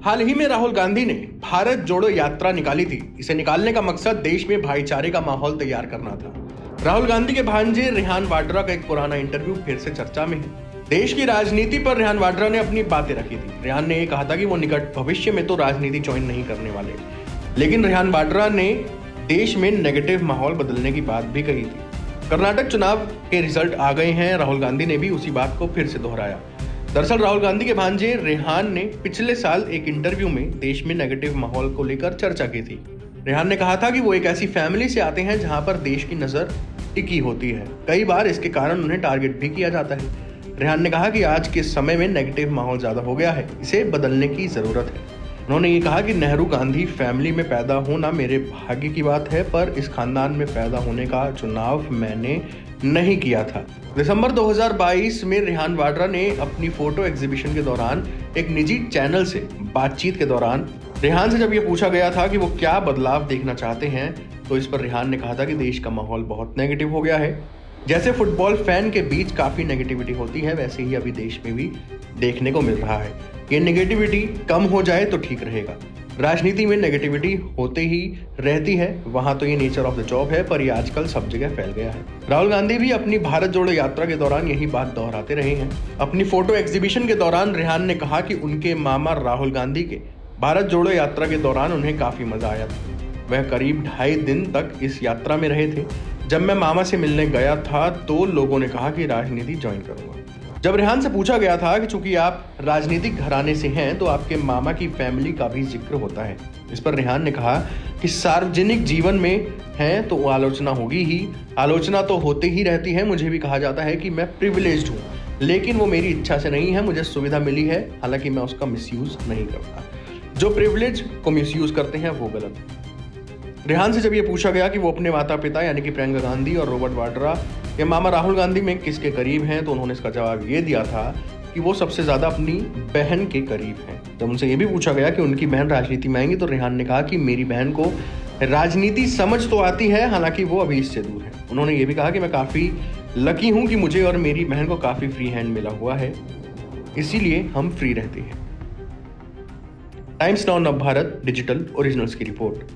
हाल ही में राहुल गांधी ने भारत जोड़ो यात्रा निकाली थी। इसे निकालने का मकसद देश में भाईचारे का माहौल तैयार करना था। राहुल गांधी के भांजे रेहान वाड्रा का एक पुराना इंटरव्यू फिर से चर्चा में है। देश की राजनीति पर रेहान वाड्रा ने अपनी बातें रखी थी। रेहान ने कहा था कि वो निकट भविष्य में तो राजनीति ज्वाइन नहीं करने वाले, लेकिन रेहान वाड्रा ने देश में नेगेटिव माहौल बदलने की बात भी कही थी। कर्नाटक चुनाव के रिजल्ट आ गए हैं, राहुल गांधी ने भी उसी बात को फिर से दोहराया। दरअसल राहुल गांधी के भांजे रेहान ने पिछले साल एक इंटरव्यू में देश में नेगेटिव माहौल को लेकर चर्चा की थी। रेहान ने कहा था कि वो एक ऐसी फैमिली से आते हैं जहां पर देश की नजर टिकी होती है। कई बार इसके कारण उन्हें टारगेट भी किया जाता है। रेहान ने कहा कि आज के समय में नेगेटिव माहौल ज्यादा हो गया है, इसे बदलने की जरूरत है। उन्होंने ये कहा कि नेहरू गांधी फैमिली में पैदा होना मेरे भाग्य की बात है, पर इस खानदान में पैदा होने का चुनाव मैंने नहीं किया था। दिसंबर 2022 में रेहान वाड्रा ने अपनी फोटो एग्जीबिशन के दौरान एक निजी चैनल से बातचीत के दौरान रेहान से जब ये पूछा गया था कि वो क्या बदलाव देखना चाहते हैं, तो इस पर रेहान ने कहा था कि देश का माहौल बहुत नेगेटिव हो गया है। जैसे फुटबॉल फैन के बीच काफी नेगेटिविटी होती है, वैसे ही अभी देश में भी देखने को मिल रहा है। ये नेगेटिविटी कम हो जाए तो ठीक रहेगा। राजनीति में नेगेटिविटी होते ही रहती है, वहां तो ये नेचर ऑफ द जॉब है, पर ये आजकल सब जगह फैल गया है। राहुल गांधी भी अपनी भारत जोड़ो यात्रा के दौरान यही बात दोहराते रहे हैं। अपनी फोटो एग्जीबिशन के दौरान रेहान ने कहा कि उनके मामा राहुल गांधी के भारत जोड़ो यात्रा के दौरान उन्हें काफी मजा आया था। वह करीब 2.5 दिन तक इस यात्रा में रहे थे। जब मैं मामा से मिलने गया था तो लोगों ने कहा कि राजनीति ज्वाइन करूंगा। जब रेहान से पूछा गया था कि चूंकि आप राजनीतिक घराने से हैं तो आपके मामा की फैमिली का भी जिक्र होता है, इस पर रेहान ने कहा कि सार्वजनिक जीवन में हैं तो आलोचना होगी ही, आलोचना तो होती ही रहती है। मुझे भी कहा जाता है कि मैं प्रिविलेज्ड हूँ, लेकिन वो मेरी इच्छा से नहीं है, मुझे सुविधा मिली है, हालांकि मैं उसका मिसयूज नहीं करता। जो प्रिविलेज को मिसयूज करते हैं वो गलत है। रेहान से जब ये पूछा गया कि वो अपने माता पिता यानी कि प्रियंका गांधी और रॉबर्ट वाड्रा या मामा राहुल गांधी में किसके करीब हैं, तो उन्होंने इसका जवाब ये दिया था कि वो सबसे ज्यादा अपनी बहन के करीब हैं। जब उनसे ये भी पूछा गया कि उनकी बहन राजनीति में आएंगी, तो रेहान ने कहा कि मेरी बहन को राजनीति समझ तो आती है, हालांकि वो अभी इससे दूर है। उन्होंने ये भी कहा कि मैं काफी लकी हूँ कि मुझे और मेरी बहन को काफी फ्री हैंड मिला हुआ है, इसीलिए हम फ्री रहते हैं। टाइम्स नाउ नव भारत डिजिटल ओरिजिनल्स की रिपोर्ट।